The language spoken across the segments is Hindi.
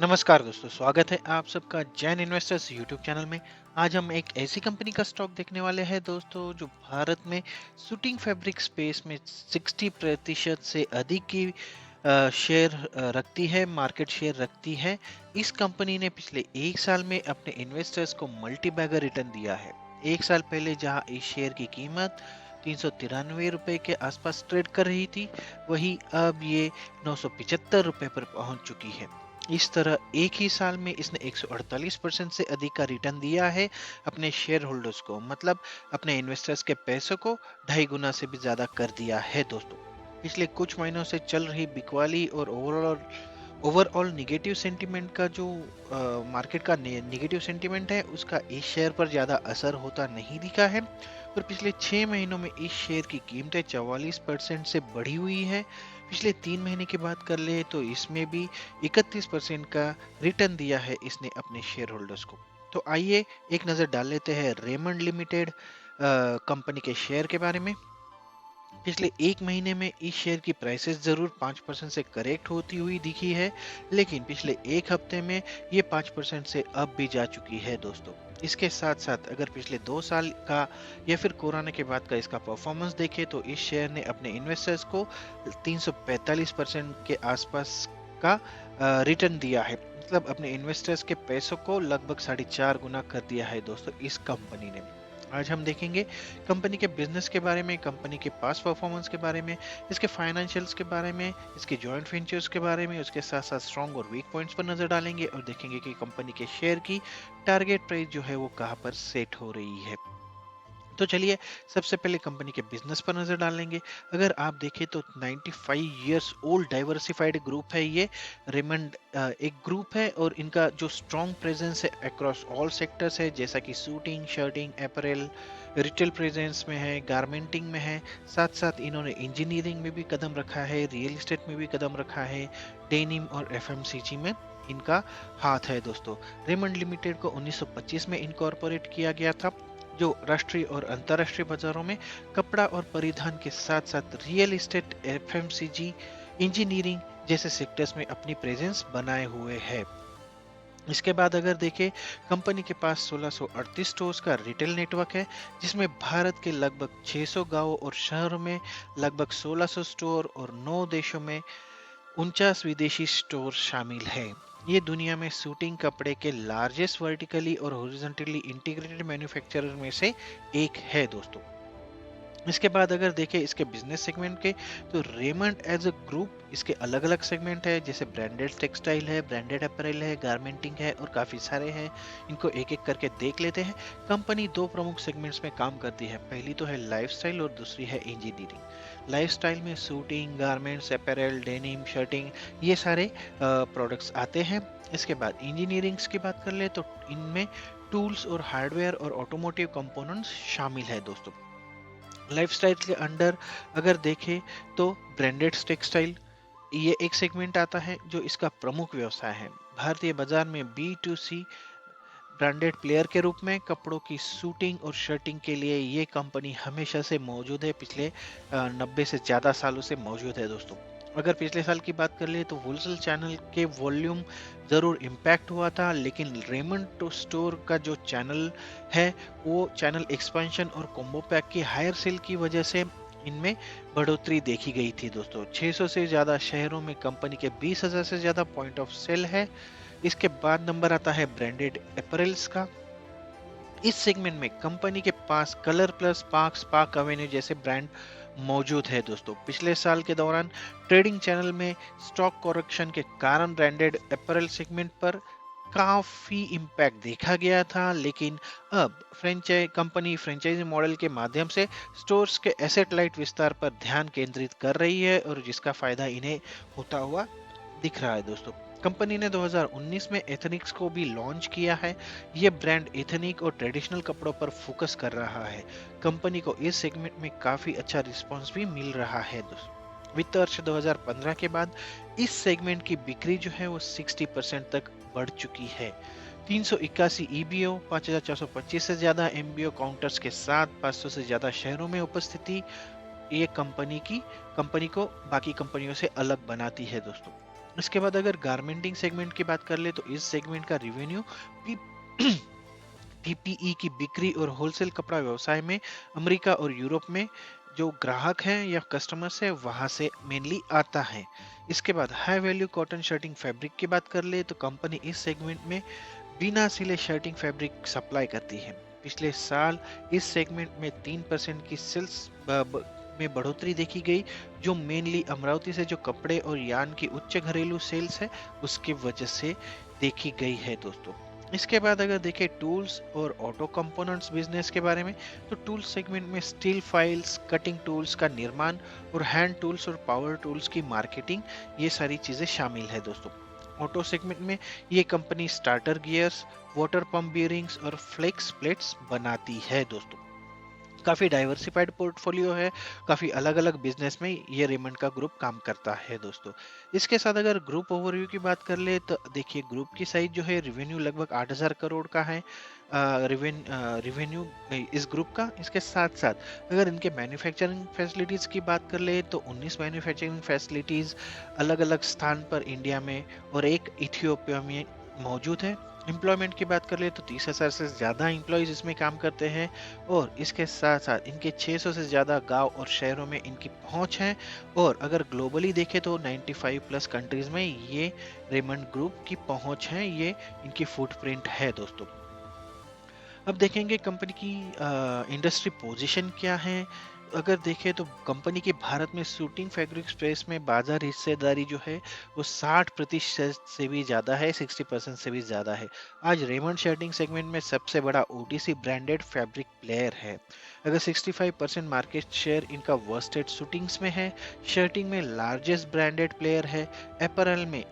नमस्कार दोस्तों, स्वागत है आप सबका जैन इन्वेस्टर्स यूट्यूब चैनल में। आज हम एक ऐसी कंपनी का स्टॉक देखने वाले हैं दोस्तों, जो भारत में शूटिंग फैब्रिक स्पेस में 60% से अधिक की शेयर रखती है, मार्केट शेयर रखती है। इस कंपनी ने पिछले एक साल में अपने इन्वेस्टर्स को मल्टी बैगर रिटर्न दिया है। एक साल पहले जहां इस शेयर की कीमत 393 रुपए के आसपास ट्रेड कर रही थी, वही अब ये 975 रुपए पर पहुंच चुकी है। इस तरह एक ही साल में इसने 148% से अधिक का रिटर्न दिया है अपने शेयर होल्डर्स को, मतलब अपने इन्वेस्टर्स के पैसों को 2.5 गुना से भी ज्यादा कर दिया है दोस्तों। पिछले कुछ महीनों से चल रही बिकवाली और ओवरऑल निगेटिव सेंटीमेंट का जो मार्केट का निगेटिव सेंटीमेंट है, उसका इस शेयर पर ज़्यादा असर होता नहीं दिखा है। और पिछले 6 महीनों में इस शेयर की कीमतें 44% से बढ़ी हुई है। पिछले 3 महीने की बात कर ले तो इसमें भी 31% का रिटर्न दिया है इसने अपने शेयर होल्डर्स को। तो आइए एक नज़र डाल लेते हैं रेमंड लिमिटेड कंपनी के शेयर के बारे में। पिछले एक महीने में इस शेयर की प्राइसेस जरूर 5% से करेक्ट होती हुई दिखी है, लेकिन पिछले एक हफ्ते में ये 5% से अब भी जा चुकी है दोस्तों। इसके साथ साथ अगर पिछले 2 साल का या फिर कोरोना के बाद का इसका परफॉर्मेंस देखें तो इस शेयर ने अपने इन्वेस्टर्स को 345% के आसपास का रिटर्न दिया है, मतलब अपने इन्वेस्टर्स के पैसों को लगभग 4.5 गुना कर दिया है दोस्तों इस कंपनी ने। आज हम देखेंगे कंपनी के बिजनेस के बारे में, कंपनी के पास्ट परफॉर्मेंस के बारे में, इसके फाइनेंशियल्स के बारे में, इसके जॉइंट वेंचर्स के बारे में, उसके साथ साथ स्ट्रॉन्ग और वीक पॉइंट्स पर नजर डालेंगे और देखेंगे कि कंपनी के शेयर की टारगेट प्राइस जो है वो कहाँ पर सेट हो रही है। तो चलिए सबसे पहले कंपनी के बिजनेस पर नजर डालेंगे। अगर आप देखें तो 95 इयर्स ओल्ड डाइवर्सिफाइड ग्रुप है ये। रेमंड एक ग्रुप है और इनका जो स्ट्रॉन्ग प्रेजेंस है अक्रॉस ऑल सेक्टर्स है, जैसा कि suiting, shirting, apparel, retail presence में है, गारमेंटिंग में है। साथ साथ इन्होंने इंजीनियरिंग में भी कदम रखा है, रियल एस्टेट में भी कदम रखा है, डेनिम और एफएमसीजी में इनका हाथ है दोस्तों। रेमंड लिमिटेड को 1925 में इनकॉर्पोरेट किया गया था, जो राष्ट्रीय और अंतर्राष्ट्रीय बाजारों में कपड़ा और परिधान के साथ साथ रियल एस्टेट, एफएमसीजी, इंजीनियरिंग जैसे सेक्टर्स में अपनी प्रेजेंस बनाए हुए है। इसके बाद अगर देखें, कंपनी के पास 1638 स्टोर्स का रिटेल नेटवर्क है, जिसमें भारत के लगभग 600 गांवों और शहरों में लगभग 1600 स्टोर और 9 देशों में 49 विदेशी स्टोर शामिल है। ये दुनिया में सूटिंग कपड़े के लार्जेस्ट वर्टिकली और हॉरिजॉन्टली इंटीग्रेटेड मैन्युफैक्चरर में से एक है दोस्तों। इसके बाद अगर देखें इसके बिजनेस सेगमेंट के, तो रेमंड एज अ ग्रुप इसके अलग अलग सेगमेंट है, जैसे ब्रांडेड टेक्सटाइल है, ब्रांडेड अपैरल है, गारमेंटिंग है और काफ़ी सारे हैं। इनको एक एक करके देख लेते हैं। कंपनी दो प्रमुख सेगमेंट्स में काम करती है, पहली तो है लाइफस्टाइल और दूसरी है इंजीनियरिंग। लाइफस्टाइल में suiting, garments, apparel, denim, shirting, ये सारे प्रोडक्ट्स आते हैं। इसके बाद इंजीनियरिंग्स की बात कर ले तो इनमें टूल्स और हार्डवेयर और ऑटोमोटिव कंपोनेंट्स शामिल है दोस्तों। लाइफस्टाइल के अंडर अगर देखें तो ब्रांडेड टेक्सटाइल, ये एक सेगमेंट आता है जो इसका प्रमुख व्यवसाय है। भारतीय बाजार में B to C branded player के रूप में कपड़ों की सूटिंग और शर्टिंग के लिए ये कंपनी हमेशा से मौजूद है, पिछले 90 से ज़्यादा सालों से मौजूद है दोस्तों। अगर पिछले साल की बात कर ले तो होलसेल चैनल के वॉल्यूम ज़रूर इम्पैक्ट हुआ था, लेकिन रेमंड टू स्टोर का जो चैनल है वो चैनल एक्सपेंशन और कॉम्बो पैक की हायर सेल की वजह से इनमें बढ़ोतरी देखी गई थी दोस्तों। 600 से ज़्यादा शहरों में कंपनी के 20,000 से ज़्यादा पॉइंट ऑफ सेल है। इसके बाद नंबर आता है ब्रांडेड अपैरल्स का। इस सेगमेंट में कंपनी के पास ColorPlus, Parx, Park Avenue जैसे ब्रांड मौजूद है दोस्तों। पिछले साल के दौरान ट्रेडिंग चैनल में स्टॉक करेक्शन के कारण ब्रांडेड अपैरल सेगमेंट पर काफी इम्पैक्ट देखा गया था, लेकिन अब कंपनी फ्रेंचाइजी मॉडल के माध्यम से स्टोर्स के एसेट लाइट विस्तार पर ध्यान केंद्रित कर रही है और जिसका फायदा इन्हें होता हुआ दिख रहा है दोस्तों। कंपनी ने 2019 में एथनिक्स को भी लॉन्च किया है। यह ब्रांड एथनिक और ट्रेडिशनल कपड़ों पर फोकस कर रहा है। कंपनी को इस सेगमेंट में काफी अच्छा रिस्पांस भी मिल रहा है दोस्तों। वित्त वर्ष 2015 के बाद इस सेगमेंट की बिक्री जो है वो 60% तक बढ़ चुकी है। 381 ईबीओ, 5,425 से ज्यादा एमबीओ काउंटर्स के साथ 500 से ज्यादा शहरों में उपस्थिति ये कंपनी को बाकी कंपनियों से अलग बनाती है दोस्तों। इसके बाद अगर गारमेंटिंग सेगमेंट की बात कर ले तो इस सेगमेंट का रिवेन्यू पीपीई की बिक्री और होलसेल कपड़ा व्यवसाय में अमेरिका और यूरोप में जो ग्राहक हैं या कस्टमर्स है वहां से मेनली आता है। इसके बाद high value cotton shirting fabric की बात कर ले तो कंपनी इस सेगमेंट में बिना सिले शर्टिंग फैब्रिक सप्लाई करती है। पिछले साल इस सेगमेंट में 3% की सेल्स में बढ़ोतरी देखी गई, जो मेनली अमरावती से जो कपड़े और यान की उच्च घरेलू सेल्स है उसकी वजह से देखी गई है दोस्तों। इसके बाद अगर देखें टूल्स और ऑटो कंपोनेंट्स बिजनेस के बारे में, तो टूल्स सेगमेंट में स्टील फाइल्स, कटिंग टूल्स का निर्माण और हैंड टूल्स और पावर टूल्स की मार्केटिंग, ये सारी चीजें शामिल है दोस्तों। ऑटो सेगमेंट में ये company starter gears, water pump bearings और फ्लेक्स प्लेट्स बनाती है दोस्तों। काफी डाइवर्सिफाइड पोर्टफोलियो है, काफी अलग अलग बिजनेस में ये रेमंड का ग्रुप काम करता है दोस्तों। इसके साथ अगर ग्रुप ओवरव्यू की बात कर ले तो देखिए ग्रुप की साइज जो है रेवेन्यू लगभग 8,000 करोड़ का है रेवेन्यू इस ग्रुप का। इसके साथ साथ अगर इनके मैन्युफैक्चरिंग फैसिलिटीज की बात कर ले तो 19 मैन्युफैक्चरिंग फैसिलिटीज अलग अलग स्थान पर इंडिया में और एक इथियोपिया में मौजूद है। एम्प्लॉयमेंट की बात कर ले तो 30,000 से ज़्यादा एम्प्लॉयज़ इसमें काम करते हैं और इसके साथ साथ इनके 600 से ज़्यादा गांव और शहरों में इनकी पहुंच है। और अगर ग्लोबली देखें तो 95 प्लस कंट्रीज में ये रेमंड ग्रुप की पहुंच है, ये इनकी फुटप्रिंट है दोस्तों। अब देखेंगे कंपनी की इंडस्ट्री पोजीशन क्या है। अगर देखें तो कंपनी की भारत में शूटिंग फैब्रिक स्पेस में बाजार हिस्सेदारी जो है वो 60% से भी ज़्यादा है, 60% से भी ज़्यादा है। आज रेमंड शर्टिंग सेगमेंट में सबसे बड़ा ओटीसी ब्रांडेड फैब्रिक प्लेयर है। अगर 65% मार्केट शेयर इनका वर्स्टेड शूटिंग्स में है, शर्टिंग में लार्जेस्ट ब्रांडेड प्लेयर है, अपैरल में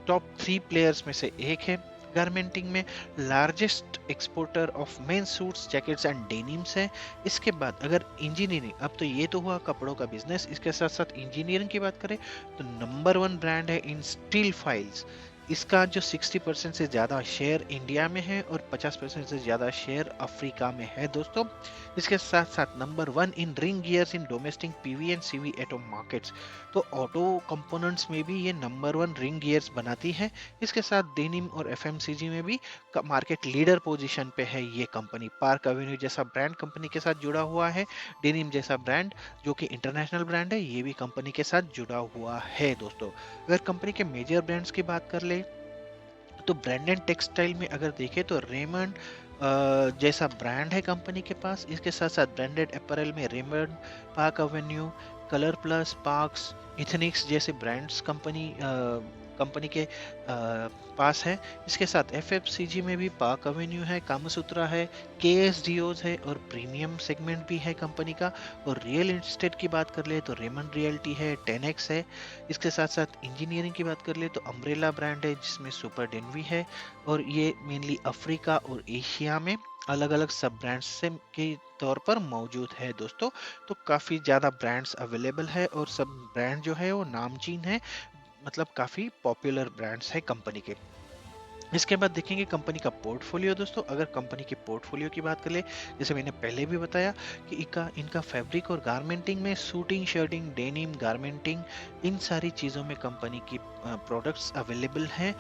टॉप 3 प्लेयर्स में से एक है, गारमेंटिंग में largest exporter of main suits, jackets and denims है। इसके बाद अगर इंजीनियरिंग, अब तो ये तो हुआ कपड़ों का बिजनेस, इसके साथ साथ इंजीनियरिंग की बात करें तो नंबर 1 ब्रांड है इन स्टील फाइल्स। इसका जो 60% से ज़्यादा शेयर इंडिया में है और 50% से ज़्यादा शेयर अफ्रीका में है दोस्तों। इसके साथ साथ number 1 in ring gears in domestic PV and CV auto markets. तो ऑटो कंपोनेंट्स में भी ये नंबर 1 रिंग गियर्स बनाती है। इसके साथ डेनिम और एफएमसीजी में भी मार्केट लीडर पोजीशन पे है ये कंपनी। पार्क एवेन्यू जैसा ब्रांड कंपनी के साथ जुड़ा हुआ है, डेनिम जैसा ब्रांड जो कि इंटरनेशनल ब्रांड है ये भी कंपनी के साथ जुड़ा हुआ है दोस्तों। अगर कंपनी के मेजर ब्रांड्स की बात कर ले तो ब्रांडेड टेक्सटाइल में अगर देखें तो रेमंड जैसा ब्रांड है कंपनी के पास। इसके साथ साथ ब्रांडेड अपैरल में Raymond, Park Avenue, ColorPlus, Parx, Ethnix जैसे ब्रांड्स कंपनी के पास है। इसके साथ एफएफसीजी में भी पार्क एवेन्यू है, कामसूत्रा है, केएसडीओज है और प्रीमियम सेगमेंट भी है कंपनी का। और रियल एस्टेट की बात कर ले तो रेमंड रियल्टी है, 10x है। इसके साथ साथ इंजीनियरिंग की बात कर ले तो अम्ब्रेला ब्रांड है जिसमें सुपर डेनवी है और ये मेनली अफ्रीका और एशिया में अलग अलग सब ब्रांड्स से के तौर पर मौजूद है दोस्तों। तो काफ़ी ज़्यादा ब्रांड्स अवेलेबल है और सब ब्रांड जो है वो नामचीन है, मतलब काफ़ी पॉपुलर ब्रांड्स है कंपनी के। इसके बाद देखेंगे कंपनी का पोर्टफोलियो दोस्तों। अगर कंपनी के पोर्टफोलियो की बात करें, जैसे मैंने पहले भी बताया कि इनका फैब्रिक और गारमेंटिंग में शूटिंग, शर्टिंग, डेनिम, गारमेंटिंग, इन सारी चीज़ों में कंपनी की प्रोडक्ट्स अवेलेबल हैं।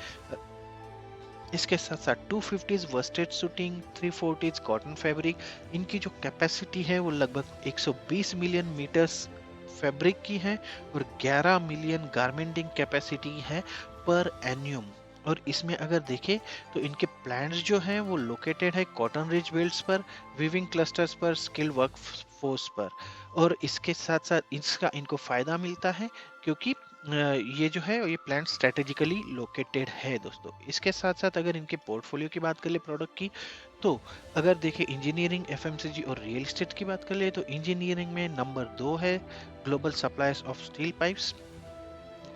इसके साथ साथ 250 वर्स्टेड शूटिंग, 340 कॉटन फैब्रिक, इनकी जो कैपेसिटी है वो लगभग 120 मिलियन मीटर्स फैब्रिक की है और 11 मिलियन गारमेंटिंग कैपेसिटी है पर एन्यूम। और इसमें अगर देखें तो इनके प्लांट्स जो हैं वो लोकेटेड है कॉटन रिच बेल्ट्स पर, विविंग क्लस्टर्स पर, स्किल वर्क फोर्स पर। और इसके साथ साथ इसका इनको फायदा मिलता है क्योंकि ये जो है ये प्लांट स्ट्रेटेजिकली लोकेटेड है दोस्तों। इसके साथ साथ अगर इनके पोर्टफोलियो की बात कर ले प्रोडक्ट की, तो अगर देखें इंजीनियरिंग, एफएमसीजी और रियल एस्टेट की बात कर ले तो इंजीनियरिंग में नंबर 2 है global suppliers of steel pipes.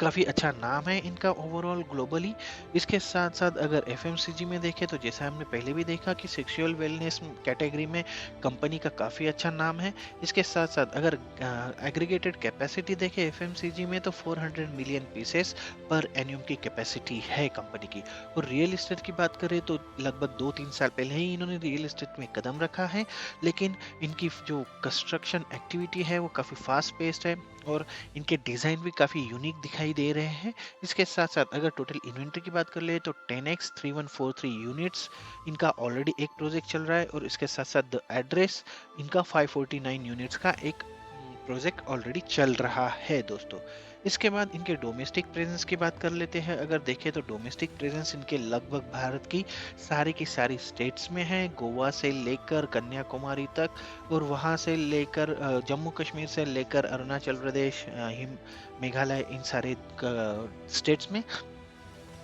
काफ़ी अच्छा नाम है इनका ओवरऑल ग्लोबली। इसके साथ साथ अगर एफएमसीजी में देखें तो जैसा हमने पहले भी देखा कि सेक्सुअल वेलनेस कैटेगरी में कंपनी का काफ़ी अच्छा नाम है। इसके साथ साथ अगर एग्रीगेटेड कैपेसिटी देखें एफएमसीजी में तो 400 मिलियन पीसेस पर एन्यूम की कैपेसिटी है कंपनी की। और रियल एस्टेट की बात करें तो लगभग 2-3 साल पहले ही इन्होंने रियल एस्टेट में कदम रखा है, लेकिन इनकी जो कंस्ट्रक्शन एक्टिविटी है वो काफ़ी फास्ट पेस्ड है। और इनके डिज़ाइन भी काफ़ी यूनिक दिखाई दे रहे हैं। इसके साथ-साथ अगर टोटल इन्वेंटरी की बात कर ले तो 10X 3143 यूनिट्स इनका ऑलरेडी एक प्रोजेक्ट चल रहा है, और इसके साथ-साथ द एड्रेस इनका 549 यूनिट्स का एक प्रोजेक्ट ऑलरेडी चल रहा है दोस्तों। इसके बाद इनके डोमेस्टिक प्रेजेंस की बात कर लेते हैं। अगर देखें तो डोमेस्टिक प्रेजेंस इनके लगभग भारत की सारी स्टेट्स में है, गोवा से लेकर कन्याकुमारी तक, और वहाँ से लेकर जम्मू कश्मीर से लेकर अरुणाचल प्रदेश, मेघालय, इन सारे स्टेट्स में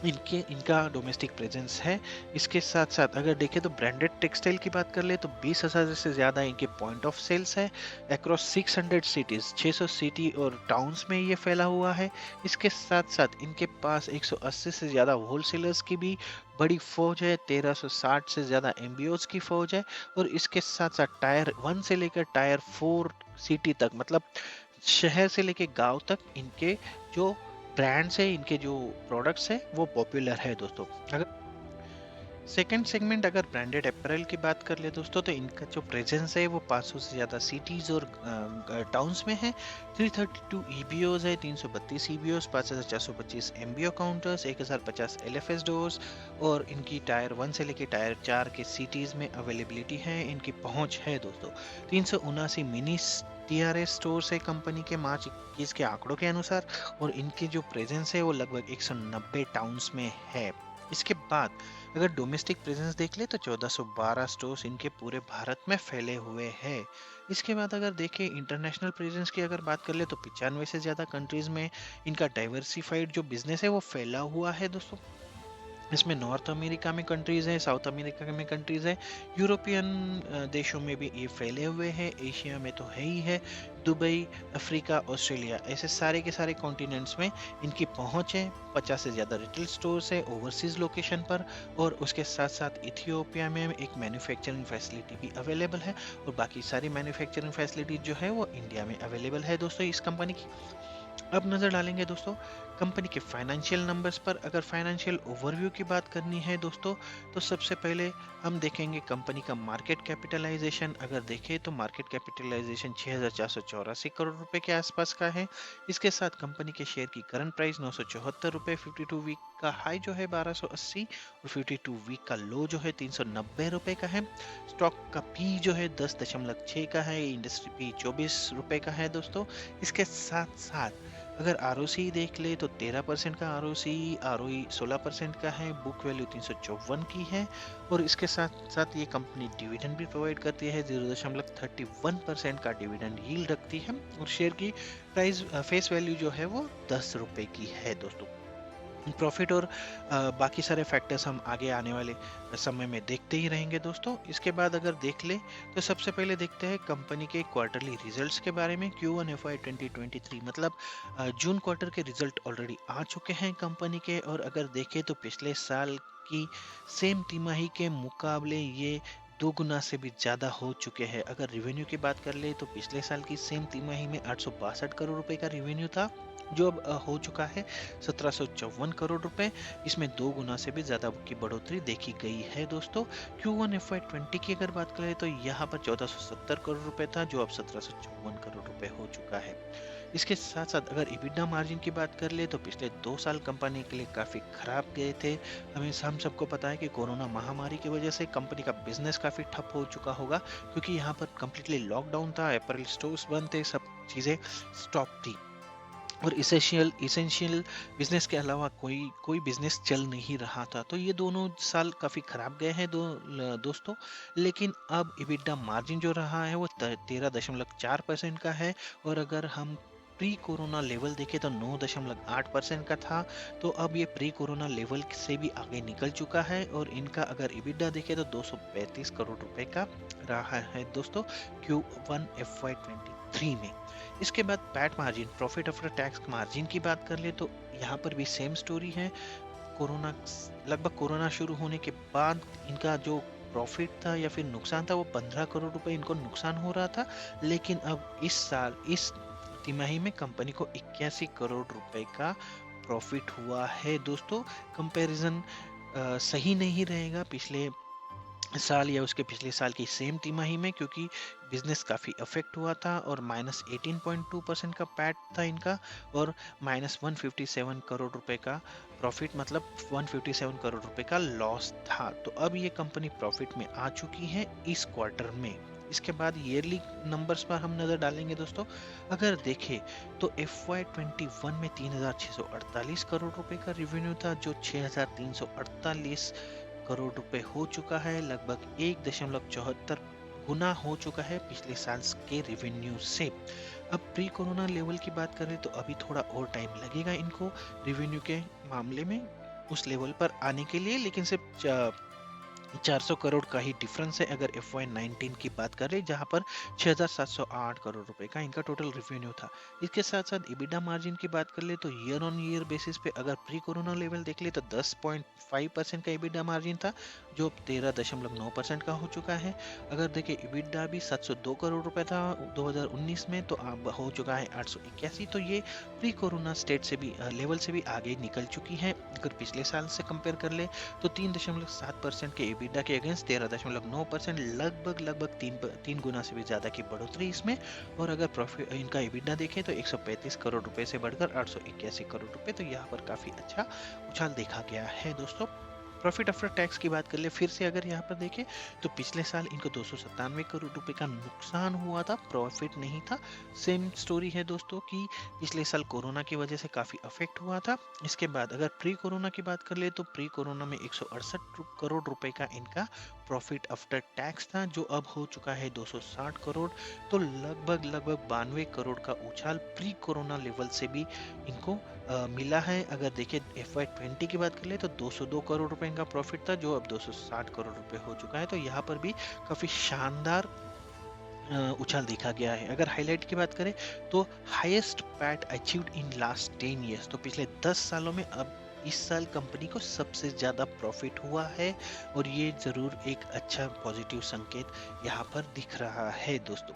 इनके इनका डोमेस्टिक प्रेजेंस है। इसके साथ साथ अगर देखें तो ब्रांडेड टेक्सटाइल की बात कर ले तो 20,000 से ज़्यादा इनके पॉइंट ऑफ सेल्स है अक्रॉस 600 सिटीज़, 600 सिटी और टाउन्स में ये फैला हुआ है। इसके साथ साथ इनके पास 180 से ज़्यादा होलसेलर्स की भी बड़ी फौज है, 1360 से ज़्यादा एमबीओज की फौज है, और इसके साथ साथ टायर 1 से लेकर टायर 4 सिटी तक, मतलब शहर से लेकर गांव तक इनके जो ब्रांड्स है, इनके जो प्रोडक्ट्स है वो पॉपुलर है दोस्तों। अगर सेकंड सेगमेंट अगर ब्रांडेड अपैरल की बात कर ले दोस्तों, तो इनका जो प्रेजेंस है वो 500 से ज़्यादा सिटीज़ और टाउन्स में है। 332 ईबीओज है, 332 ईबीओज, 5425 एमबीओ काउंटर्स, 1050 एलएफएस डोर्स, और इनकी टायर 1 से लेकर टायर 4 के सिटीज़ में अवेलेबिलिटी है, इनकी पहुंच है दोस्तों। 379 मिनी टीआरएस स्टोर्स है कंपनी के मार्च 21 के आंकड़ों के अनुसार, और इनकी जो प्रेजेंस है वो लगभग 190 टाउन्स में है। इसके बाद अगर डोमेस्टिक प्रेजेंस देख ले तो 1412 स्टोर्स इनके पूरे भारत में फैले हुए हैं। इसके बाद अगर देखें इंटरनेशनल प्रेजेंस की अगर बात कर ले तो 95 से ज़्यादा कंट्रीज में इनका डाइवर्सिफाइड जो बिजनेस है वो फैला हुआ है दोस्तों। इसमें नॉर्थ अमेरिका में कंट्रीज है, साउथ अमेरिका में कंट्रीज है, यूरोपियन देशों में भी ये फैले हुए हैं, एशिया में तो है ही है, दुबई, अफ्रीका, ऑस्ट्रेलिया, ऐसे सारे के सारे कॉन्टिनेंट्स में इनकी पहुंच है। 50 से ज़्यादा रिटेल स्टोर्स है ओवरसीज लोकेशन पर, और उसके साथ साथ इथियोपिया में एक मैन्युफैक्चरिंग फैसिलिटी भी अवेलेबल है, और बाकी सारी मैन्युफैक्चरिंग फैसिलिटी जो है वो इंडिया में अवेलेबल है दोस्तों इस कंपनी की। अब नज़र डालेंगे दोस्तों कंपनी के फाइनेंशियल नंबर्स पर। अगर फाइनेंशियल ओवरव्यू की बात करनी है दोस्तों, तो सबसे पहले हम देखेंगे कंपनी का मार्केट कैपिटलाइजेशन। अगर देखें तो मार्केट कैपिटलाइजेशन 6,484 करोड़ रुपए के आसपास का है। इसके साथ कंपनी के शेयर की करंट प्राइस 974 रुपए, 52 वीक का हाई जो है 1280, और 52 वीक का लो जो है 390 रुपए का है। स्टॉक का पी जो है 10.6 का है, इंडस्ट्री पी 24 रुपए का है दोस्तों। इसके साथ साथ अगर आरओसी देख ले तो 13% का आरओसी, आरओई 16% का है, बुक वैल्यू 354 की है, और इसके साथ साथ ये कंपनी डिविडेंड भी प्रोवाइड करती है, 0.31% का डिविडेंड यील्ड रखती है, और शेयर की प्राइस फेस वैल्यू जो है वो 10 रुपए की है दोस्तों। प्रॉफिट और बाकी सारे फैक्टर्स हम आगे आने वाले समय में देखते ही रहेंगे दोस्तों। इसके बाद अगर देख ले तो सबसे पहले देखते हैं कंपनी के क्वार्टरली रिजल्ट्स के बारे में। Q1 FY 2023 मतलब जून क्वार्टर के रिजल्ट ऑलरेडी आ चुके हैं कंपनी के, और अगर देखें तो पिछले साल की सेम तिमाही के मुकाबले ये 2 गुना से भी ज़्यादा हो चुके हैं। अगर रिवेन्यू की बात कर ले तो पिछले साल की सेम तिमाही में 862 करोड़ रुपए का रिवेन्यू था, जो अब हो चुका है 1754 करोड़ रुपए। इसमें 2 गुना से भी ज़्यादा की बढ़ोतरी देखी गई है दोस्तों। Q1 FY 20 की अगर बात करें तो यहाँ पर 1470 करोड़ रुपए था, जो अब 1754 करोड़ रुपए हो चुका है। इसके साथ साथ अगर EBITDA मार्जिन की बात कर ले तो पिछले 2 साल कंपनी के लिए काफ़ी खराब गए थे। हम सबको पता है कि कोरोना महामारी की वजह से कंपनी का बिजनेस काफ़ी ठप हो चुका होगा, क्योंकि यहाँ पर कम्प्लीटली लॉकडाउन था, अपैरल स्टोर्स बंद थे, सब चीज़ें स्टॉप थी, और इसेंशियल बिजनेस के अलावा कोई कोई बिजनेस चल नहीं रहा था। तो ये दोनों साल काफ़ी खराब गए हैं दोस्तों। लेकिन अब EBITDA मार्जिन जो रहा है वो 13.4% का है, और अगर हम प्री कोरोना लेवल देखें तो 9.8% का था। तो अब ये प्री कोरोना लेवल से भी आगे निकल चुका है, और इनका अगर EBITDA देखें तो 235 करोड़ रुपए का रहा है दोस्तों Q1 FY 23 में। इसके बाद PAT margin, profit after tax margin की बात कर ले तो यहाँ पर भी सेम स्टोरी है। कोरोना लगभग कोरोना शुरू होने के बाद इनका जो प्रॉफिट था या फिर नुकसान था वो 15 करोड़ रुपए इनको नुकसान हो रहा था, लेकिन अब इस साल इस तिमाही में कंपनी को 81 करोड़ रुपए का प्रॉफिट हुआ है दोस्तों। कंपैरिजन सही नहीं रहेगा पिछले साल या उसके पिछले साल की सेम तिमाही में, क्योंकि बिजनेस काफ़ी अफेक्ट हुआ था और -18.2% का पैट था इनका, और -157 करोड़ रुपए का प्रॉफिट, मतलब 157 करोड़ रुपए का लॉस था। तो अब ये कंपनी प्रॉफिट में आ चुकी है इस क्वार्टर में। इसके बाद ईयरली नंबर्स पर हम नज़र डालेंगे दोस्तों। अगर देखें तो FY21 में 3,648 करोड़ रुपए का रिवेन्यू था, जो 6,348 करोड़ रुपए हो चुका है। लगभग 1.74 गुना हो चुका है पिछले साल के रिवेन्यू से। अब प्री कोरोना लेवल की बात करें तो अभी थोड़ा और टाइम लगेगा इनको रिवेन्यू के मामले में उस लेवल पर आने के लिए, लेकिन सिर्फ 400 करोड़ का ही डिफरेंस है अगर FY19 की बात करें, जहां पर 6,708 करोड़ रुपए का इनका टोटल रेवेन्यू था। इसके साथ साथ EBITDA मार्जिन की बात कर ले तो ईयर ऑन ईयर बेसिस पे अगर प्री कोरोना लेवल देख ले तो 10.5% का EBITDA मार्जिन था, जो अब 13.9% का हो चुका है। अगर देखें EBITDA भी 702 करोड़ रुपए था 2019 में, तो अब हो चुका है 881। तो ये प्री कोरोना स्टेट से भी लेवल से भी आगे निकल चुकी है। अगर पिछले साल से कंपेयर कर ले तो 3.7% के EBITDA के अगेंस्ट 13.9%, लगभग तीन गुना से भी ज्यादा की बढ़ोतरी इसमें। और अगर प्रॉफिट इनका EBITDA देखें तो 135 करोड़ रुपए से बढ़कर 881 करोड़ रुपए, तो यहाँ पर काफी अच्छा उछाल देखा गया है दोस्तों। प्रॉफिट आफ्टर टैक्स की बात कर ले फिर से, अगर यहाँ पर देखें तो पिछले साल इनको 297 करोड़ रुपए का नुकसान हुआ था, प्रॉफिट नहीं था। सेम स्टोरी है दोस्तों कि पिछले साल कोरोना की वजह से काफी अफेक्ट हुआ था। इसके बाद अगर प्री कोरोना की बात कर ले तो प्री कोरोना में 168 करोड़ रुपए का इनका प्रॉफिट आफ्टर टैक्स था, जो अब हो चुका है 260 करोड़। तो लगभग 92 करोड़ का उछाल प्री कोरोना लेवल से भी इनको मिला है। अगर देखें FY20 की बात कर ले तो 202 करोड़ रुपए का प्रॉफिट था, जो अब 260 करोड़ रुपए हो चुका है। तो यहाँ पर भी काफी शानदार उछाल देखा गया है। अगर हाईलाइट की बात करें तो highest PAT achieved in last 10 years, तो पिछले 10 सालों में अब इस साल कंपनी को सबसे ज्यादा प्रॉफिट हुआ है, और ये जरूर एक अच्छा पॉजिटिव संकेत यहाँ पर दिख रहा है दोस्तों।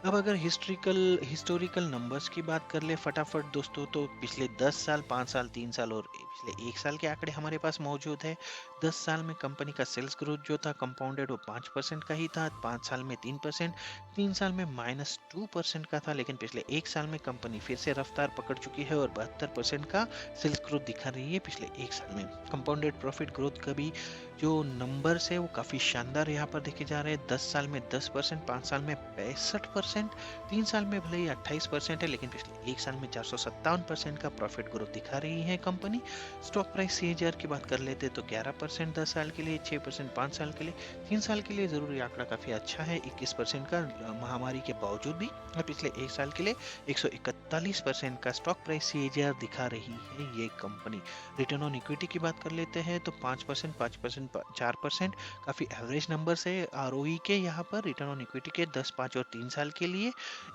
अब अगर हिस्टोरिकल नंबर्स की बात कर ले फटाफट दोस्तों, तो पिछले 10 साल, 5 साल, 3 साल और पिछले 1 साल के आंकड़े हमारे पास मौजूद है। 10 साल में कंपनी का सेल्स ग्रोथ जो था कंपाउंडेड वो 5% का ही था, 5 साल में 3%, 3 साल में -2% का था। लेकिन पिछले 1 साल में कंपनी फिर से रफ्तार पकड़ चुकी है और 72% का सेल्स ग्रोथ दिखा रही है पिछले 1 साल में। कंपाउंडेड प्रॉफिट ग्रोथ का भी जो नंबर्स है वो काफी शानदार यहाँ पर देखे जा रहे हैं। 10 साल में 10%, 5 साल में 65%, 3 साल में भले ही 28% है, लेकिन पिछले 1 साल में 457% का प्रॉफिट ग्रोथ दिखा रही है कंपनी। स्टॉक प्राइस CAGR की बात कर लेते तो 11% 10 साल के लिए, 6% 5 साल के लिए, 3 साल के लिए जरूर ये आंकड़ा काफी अच्छा है, 21% का महामारी के बावजूद भी। और पिछले 1 साल के लिए 141% का स्टॉक प्राइस CAGR दिखा रही है ये कंपनी। रिटर्न ऑन इक्विटी की बात कर लेते हैं तो 5%, 5%, 4% काफी एवरेज नंबर है। ROE के यहाँ पर रिटर्न ऑन इक्विटी के 10, 5 और 3 साल के लिए।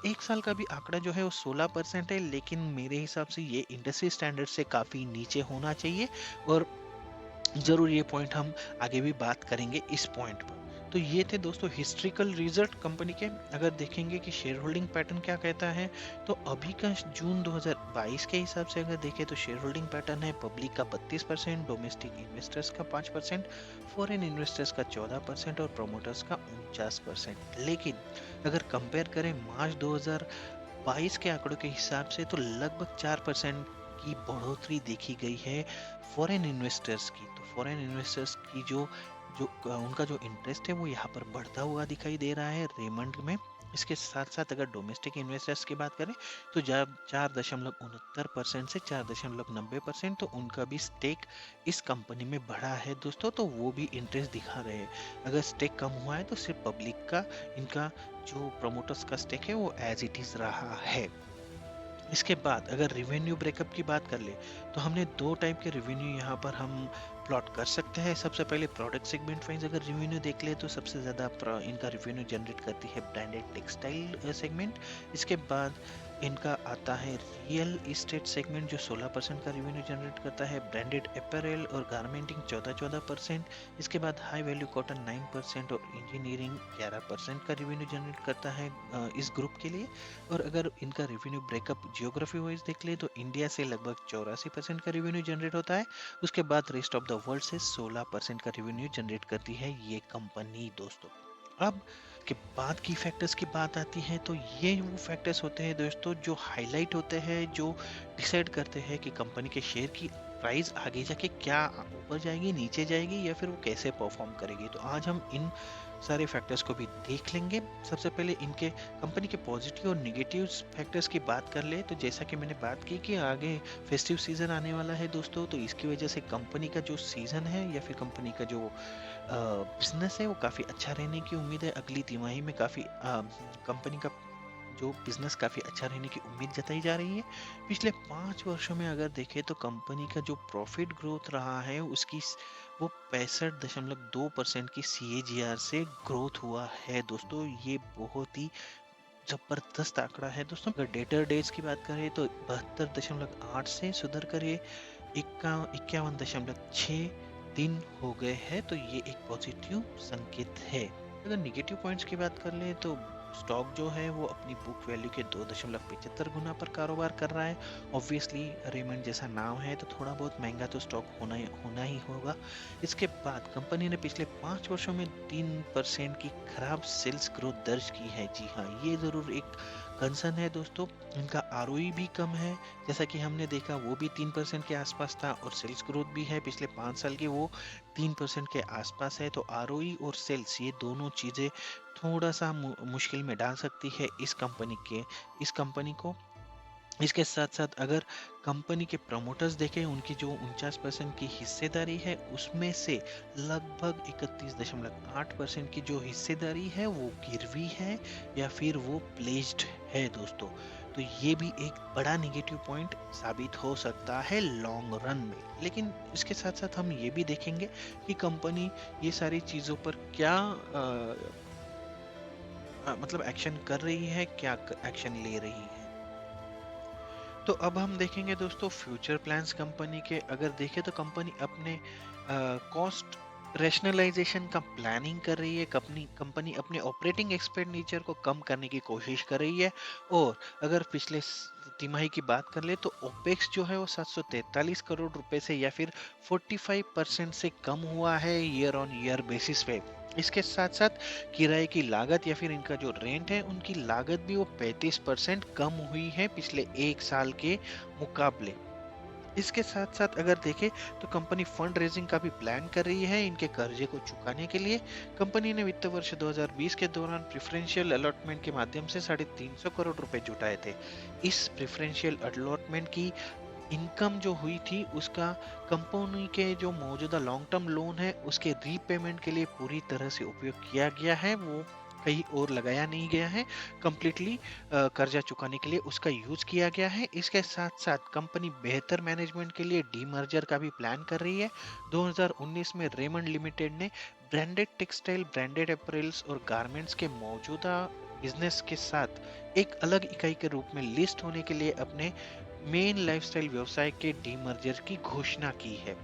1 साल का भी आंकड़ा जो है वो 16% है, लेकिन मेरे हिसाब से ये इंडस्ट्री स्टैंडर्ड से काफी नीचे होना चाहिए, और जरूर ये पॉइंट हम आगे भी बात करेंगे इस पॉइंट पर। तो ये थे दोस्तों हिस्ट्रिकल रिजल्ट कंपनी के। अगर देखेंगे कि शेयर होल्डिंग पैटर्न क्या कहता है, तो अभी का जून 2022 के हिसाब से अगर देखें तो शेयर होल्डिंग पैटर्न है पब्लिक का 32%, डोमेस्टिक इन्वेस्टर्स का 5%, फॉरेन इन्वेस्टर्स का 14% और प्रोमोटर्स का 49%। लेकिन अगर कंपेयर करें मार्च 2022 के आंकड़ों के हिसाब से तो लगभग 4% की बढ़ोतरी देखी गई है फॉरेन इन्वेस्टर्स की। तो फॉरेन इन्वेस्टर्स की जो जो उनका जो इंटरेस्ट है वो यहाँ पर बढ़ता हुआ दिखाई दे रहा है रेमंड में। इसके साथ साथ अगर डोमेस्टिक इन्वेस्टर्स की बात करें तो जब 4.69% से 4.90%, तो उनका भी स्टेक इस कंपनी में बढ़ा है दोस्तों, तो वो भी इंटरेस्ट दिखा रहे हैं। अगर स्टेक कम हुआ है तो सिर्फ पब्लिक का, इनका जो प्रमोटर्स का स्टेक है वो एज इट इज रहा है। इसके बाद अगर रिवेन्यू ब्रेकअप की बात कर ले तो हमने दो टाइप के रिवेन्यू यहाँ पर हम प्लॉट कर सकते हैं। सबसे पहले प्रोडक्ट सेगमेंट वाइज अगर रिवेन्यू देख ले तो सबसे ज़्यादा इनका रिवेन्यू जनरेट करती है ब्रांडेड टेक्सटाइल सेगमेंट। इसके बाद इनका आता है रियल इस्टेट सेगमेंट जो 16% का रेवेन्यू जनरेट करता है, ब्रांडेड अपैरल और गारमेंटिंग 14% इसके बाद हाई वैल्यू कॉटन 9% और इंजीनियरिंग 11% का रेवेन्यू जनरेट करता है इस ग्रुप के लिए। और अगर इनका रेवेन्यू ब्रेकअप जियोग्राफी वाइज देख ले तो इंडिया से लगभग 84% का रेवेन्यू जनरेट होता है। उसके बाद रेस्ट ऑफ द वर्ल्ड से 16% का रेवेन्यू जनरेट करती है ये कंपनी दोस्तों। अब के बाद की फैक्टर्स की बात आती है तो ये वो फैक्टर्स होते हैं दोस्तों जो हाईलाइट होते हैं, जो डिसाइड करते हैं कि कंपनी के शेयर की प्राइस आगे जाके क्या ऊपर जाएगी, नीचे जाएगी या फिर वो कैसे परफॉर्म करेगी। तो आज हम इन सारे फैक्टर्स को भी देख लेंगे। सबसे पहले इनके कंपनी के पॉजिटिव और निगेटिव फैक्टर्स की बात कर ले तो जैसा कि मैंने बात की कि आगे फेस्टिव सीजन आने वाला है दोस्तों, तो इसकी वजह से कंपनी का जो सीजन है या फिर कंपनी का जो बिजनेस है वो काफ़ी अच्छा रहने की उम्मीद है। अगली तिमाही में काफ़ी कंपनी का जो बिजनेस काफ़ी अच्छा रहने की उम्मीद जताई जा रही है। पिछले 5 वर्षों में अगर देखें तो कंपनी का जो प्रॉफिट ग्रोथ रहा है उसकी वो 65.2% की CAGR से ग्रोथ हुआ है दोस्तों। ये बहुत ही जबरदस्त आंकड़ा है दोस्तों। अगर डेटर डेज की बात करें तो 72.8 से सुधर कर ये 51.6 दिन हो गए हैं, तो ये एक पॉजिटिव संकेत है। अगर निगेटिव पॉइंट्स की बात कर ले तो स्टॉक जो है वो अपनी बुक वैल्यू के 2.75 गुना पर कारोबार कर रहा है। ऑब्वियसली रेमंड जैसा नाम है तो थोड़ा बहुत महंगा तो स्टॉक होना ही होगा। इसके बाद कंपनी ने पिछले 5 वर्षों में 3% की खराब सेल्स ग्रोथ दर्ज की है। जी हाँ, ये जरूर एक कंसर्न है दोस्तों। इनका आरओई भी कम है, जैसा कि हमने देखा वो भी 3% के आसपास था और सेल्स ग्रोथ भी है पिछले 5 साल की वो 3% के आसपास है। तो आरओई और सेल्स ये दोनों चीज़ें थोड़ा सा मुश्किल में डाल सकती है इस कंपनी को। इसके साथ साथ अगर कंपनी के प्रमोटर्स देखें, उनकी जो 49% की हिस्सेदारी है उसमें से लगभग 31.8% की जो हिस्सेदारी है वो गिरवी है या फिर वो प्लेस्ड है दोस्तों। तो ये भी एक बड़ा नेगेटिव पॉइंट साबित हो सकता है लॉन्ग रन में। लेकिन इसके साथ साथ हम ये भी देखेंगे कि कंपनी ये सारी चीज़ों पर क्या मतलब एक्शन कर रही है, क्या एक्शन ले रही है। तो अब हम देखेंगे दोस्तों फ्यूचर प्लान्स कंपनी के। अगर देखें तो कंपनी अपने कॉस्ट रैशनलाइजेशन का प्लानिंग कर रही है। कंपनी अपने ऑपरेटिंग एक्सपेंडिचर को कम करने की कोशिश कर रही है। और अगर पिछले तिमाही की बात कर ले तो ओपेक्स जो है वो 743 करोड़ रुपए से या फिर 45% से कम हुआ है ईयर ऑन ईयर बेसिस पे। इसके साथ साथ किराए की लागत या फिर इनका जो रेंट है उनकी लागत भी वो 35% कम हुई है पिछले 1 साल के मुकाबले। इसके साथ साथ अगर देखें तो कंपनी फंड रेजिंग का भी प्लान कर रही है इनके कर्जे को चुकाने के लिए। कंपनी ने वित्त वर्ष 2020 के दौरान प्रेफरेंशियल अलॉटमेंट के माध्यम से 350 करोड़ रुपए जुटाए थे। इस प्रेफरेंशियल अलॉटमेंट की इनकम जो हुई थी उसका कंपनी के जो मौजूदा लॉन्ग टर्म लोन है उसके रीपेमेंट के लिए पूरी तरह से उपयोग किया गया है। वो कहीं और लगाया नहीं गया है, कंप्लीटली कर्जा चुकाने के लिए उसका यूज किया गया है। इसके साथ साथ कंपनी बेहतर मैनेजमेंट के लिए डीमर्जर का भी प्लान कर रही है। 2019 में रेमंड लिमिटेड ने ब्रांडेड टेक्सटाइल, ब्रांडेड अपरेल्स और गारमेंट्स के मौजूदा बिजनेस के साथ एक अलग इकाई के रूप में लिस्ट होने के लिए अपने मेन लाइफस्टाइल व्यवसाय के डीमर्जर की घोषणा की है।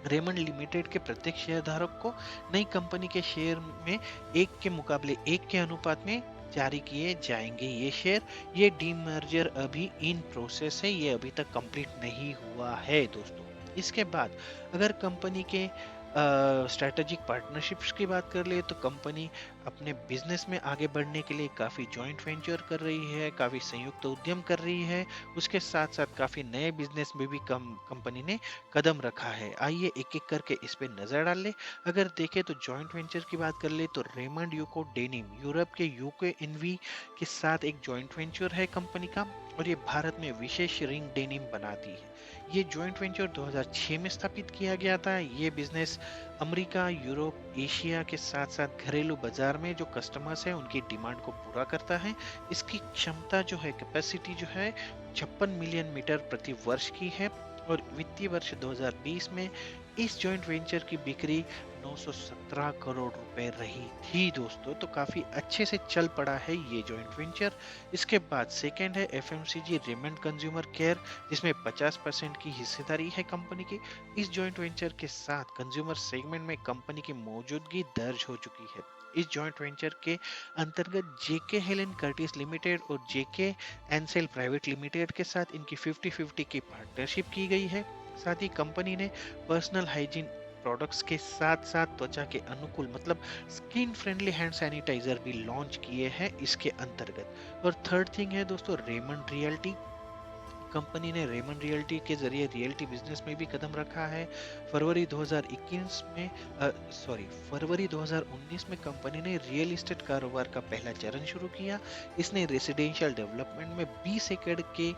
रेमंड लिमिटेड के प्रत्येक शेयरधारक को नई कंपनी के शेयर में एक के मुकाबले एक के अनुपात में जारी किए जाएंगे ये शेयर। ये डीमर्जर अभी इन प्रोसेस है, ये अभी तक कंप्लीट नहीं हुआ है दोस्तों। इसके बाद अगर कंपनी के स्ट्रेटेजिक पार्टनरशिप्स की बात कर ले तो कंपनी अपने बिजनेस में आगे बढ़ने के लिए काफ़ी जॉइंट वेंचर कर रही है, काफ़ी संयुक्त उद्यम कर रही है। उसके साथ साथ काफ़ी नए बिजनेस में भी कंपनी ने कदम रखा है। आइए एक एक करके इस पे नज़र डाल ले। अगर देखें तो जॉइंट वेंचर की बात कर ले तो रेमंड यूको डेनिम यूरोप के यूके इनवी के साथ एक जॉइंट वेंचर है कंपनी का और ये भारत में विशेष रिंग डेनिम बनाती है। ये जॉइंट वेंचर 2006 में स्थापित किया गया था। ये बिजनेस अमेरिका, यूरोप, एशिया के साथ साथ घरेलू बाजार में जो कस्टमर्स हैं उनकी डिमांड को पूरा करता है। इसकी क्षमता जो है, कैपेसिटी जो है 56 मिलियन मीटर प्रति वर्ष की है और वित्तीय वर्ष 2020 में इस जॉइंट वेंचर की बिक्री 917 करोड़ रुपए रही थी दोस्तों, तो काफी अच्छे से चल पड़ा है ये जॉइंट वेंचर। इसके बाद सेकंड है एफएमसीजी रेमंड कंज्यूमर केयर, जिसमें 50% की हिस्सेदारी है कंपनी की। इस जॉइंट वेंचर के साथ कंज्यूमर सेगमेंट में कंपनी की मौजूदगी दर्ज हो चुकी है। इस जॉइंट वेंचर के अंतर्गत जेके हेलेन कर्टिस लिमिटेड और जेके एनसेल प्राइवेट लिमिटेड के साथ इनकी 50-50 की पार्टनरशिप की गई है। साथ ही कंपनी ने पर्सनल हाइजीन प्रोडक्ट्स के साथ साथ त्वचा के अनुकूल मतलब स्किन फ्रेंडली हैंड सैनिटाइजर भी लॉन्च किए हैं इसके अंतर्गत। और थर्ड थिंग है दोस्तों रेमंड रियल्टी। कंपनी ने रेमंड रियल्टी के जरिए रियल्टी बिजनेस में भी कदम रखा है। फरवरी 2021 में फरवरी 2019 में कंपनी ने रियल एस्टेट कारोबार का पहला चरण शुरू किया। इसने रेसिडेंशियल डेवलपमेंट में 20 एकड़ के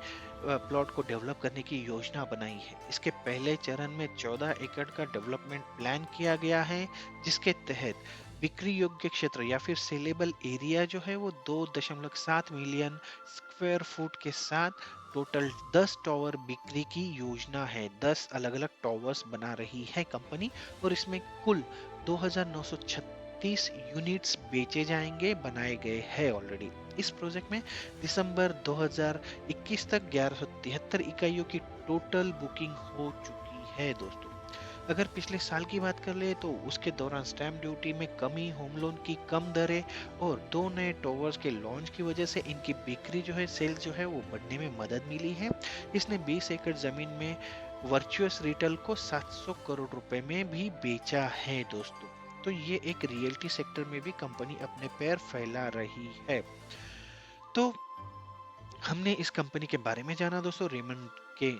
प्लॉट को डेवलप करने की योजना बनाई है। इसके पहले चरण में 14 एकड़ का डेवलपमेंट प्लान किया गया है, जिसके तहत बिक्री योग्य क्षेत्र या फिर सेलेबल एरिया जो है वो 2.7 मिलियन स्क्वायर फुट के साथ टोटल 10 टावर बिक्री की योजना है। 10 अलग अलग टावर्स बना रही है कंपनी और इसमें कुल 2936 यूनिट्स बेचे जाएंगे, बनाए गए हैं ऑलरेडी। इस प्रोजेक्ट में दिसंबर 2021 तक 1173 इकाइयों की टोटल बुकिंग हो चुकी है दोस्तों। अगर पिछले साल की बात कर ले तो उसके दौरान स्टैम्प ड्यूटी में कमी, होम लोन की कम दरें और 2 नए टॉवर्स के लॉन्च की वजह से इनकी बिक्री जो है, सेल्स जो है वो बढ़ने में मदद मिली है। इसने 20 एकड़ जमीन में वर्चुअस रिटेल को 700 करोड़ रुपए में भी बेचा है दोस्तों। तो ये एक रियल्टी सेक्टर में भी कंपनी अपने पैर फैला रही है। तो हमने इस कंपनी के बारे में जाना दोस्तों, रेमंड के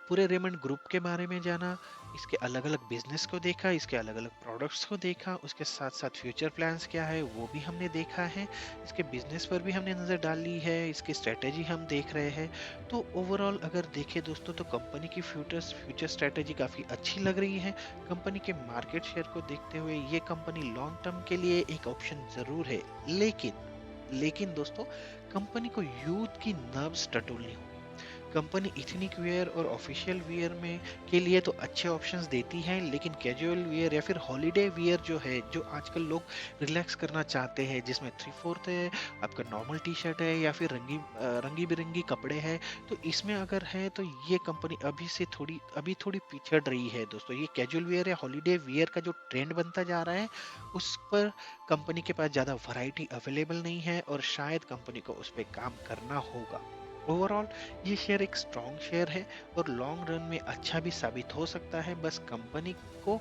पूरे रेमंड ग्रुप के बारे में जाना, इसके अलग अलग बिजनेस को देखा, इसके अलग अलग प्रोडक्ट्स को देखा, उसके साथ साथ फ्यूचर प्लान्स क्या है वो भी हमने देखा है, इसके बिजनेस पर भी हमने नज़र डाली है, इसकी स्ट्रेटेजी हम देख रहे हैं। तो ओवरऑल अगर देखें दोस्तों तो कंपनी की फ्यूचर स्ट्रेटेजी काफ़ी अच्छी लग रही है। कंपनी के मार्केट शेयर को देखते हुए ये कंपनी लॉन्ग टर्म के लिए एक ऑप्शन ज़रूर है, लेकिन दोस्तों कंपनी को यूथ की नर्व्स टटोलनी होगी। कंपनी इथनिक वियर और ऑफिशियल वियर में के लिए तो अच्छे ऑप्शंस देती है, लेकिन कैजुअल वियर या फिर हॉलीडे वियर जो है, जो आजकल लोग रिलैक्स करना चाहते हैं, जिसमें 3/4 है, आपका नॉर्मल टी शर्ट है या फिर रंगी बिरंगी कपड़े हैं, तो इसमें अगर है तो ये कंपनी अभी थोड़ी पिछड़ रही है दोस्तों। ये कैजुअल वियर या हॉलीडे वियर का जो ट्रेंड बनता जा रहा है उस पर कंपनी के पास ज़्यादा वैरायटी अवेलेबल नहीं है और शायद कंपनी को उस पर काम करना होगा। ओवरऑल ये शेयर एक स्ट्रॉन्ग शेयर है और लॉन्ग रन में अच्छा भी साबित हो सकता है। बस कंपनी को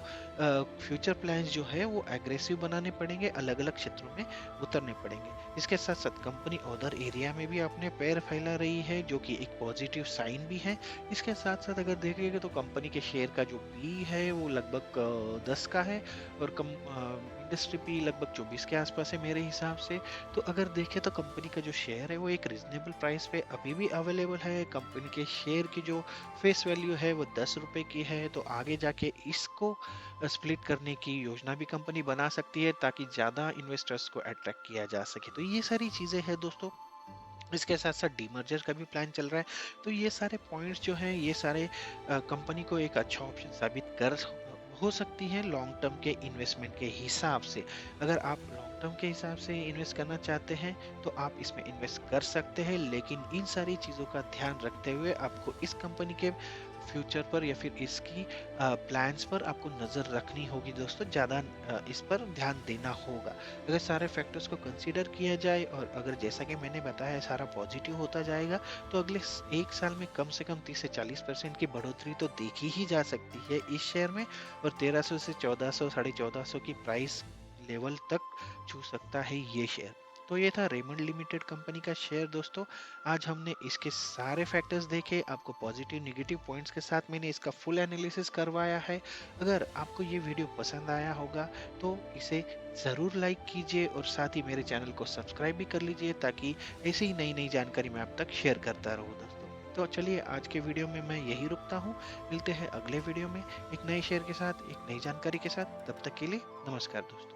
फ्यूचर प्लान्स जो है वो एग्रेसिव बनाने पड़ेंगे, अलग अलग क्षेत्रों में उतरने पड़ेंगे। इसके साथ साथ कंपनी अदर एरिया में भी अपने पैर फैला रही है, जो कि एक पॉजिटिव साइन भी है। इसके साथ साथ अगर देखेंगे तो कंपनी के शेयर का जो पी है वो लगभग 10 का है और इंडस्ट्री पी लगभग 24 के आसपास है मेरे हिसाब से। तो अगर देखें तो कंपनी का जो शेयर है वो एक रिजनेबल प्राइस पे अभी भी अवेलेबल है। कंपनी के शेयर की जो फेस वैल्यू है वो 10 रुपए की है, तो आगे जाके इसको स्प्लिट करने की योजना भी कंपनी बना सकती है ताकि ज़्यादा इन्वेस्टर्स को अट्रैक्ट किया जा सके। तो ये सारी चीज़ें हैं दोस्तों। इसके साथ साथ डीमर्जर का भी प्लान चल रहा है। तो ये सारे पॉइंट्स जो हैं ये सारे कंपनी को एक अच्छा ऑप्शन साबित कर हो सकती है लॉन्ग टर्म के इन्वेस्टमेंट के हिसाब से। अगर आप लॉन्ग टर्म के हिसाब से इन्वेस्ट करना चाहते हैं तो आप इसमें इन्वेस्ट कर सकते हैं, लेकिन इन सारी चीज़ों का ध्यान रखते हुए आपको इस कंपनी के फ्यूचर पर या फिर इसकी प्लान्स पर आपको नज़र रखनी होगी दोस्तों। ज़्यादा इस पर ध्यान देना होगा। अगर सारे फैक्टर्स को कंसीडर किया जाए और अगर जैसा कि मैंने बताया सारा पॉजिटिव होता जाएगा तो अगले एक साल में कम से कम 30 से 40% की बढ़ोतरी तो देखी ही जा सकती है इस शेयर में, और 1300 से 1400 1450 की प्राइस लेवल तक छू सकता है ये शेयर। तो ये था रेमंड लिमिटेड कंपनी का शेयर दोस्तों। आज हमने इसके सारे फैक्टर्स देखे, आपको पॉजिटिव नेगेटिव पॉइंट्स के साथ मैंने इसका फुल एनालिसिस करवाया है। अगर आपको ये वीडियो पसंद आया होगा तो इसे ज़रूर लाइक कीजिए और साथ ही मेरे चैनल को सब्सक्राइब भी कर लीजिए ताकि ऐसी ही नई नई जानकारी मैं आप तक शेयर करता रहूँ दोस्तों। तो चलिए आज के वीडियो में मैं यही रुकता हूँ। मिलते हैं अगले वीडियो में एक नए शेयर के साथ, एक नई जानकारी के साथ। तब तक के लिए नमस्कार दोस्तों।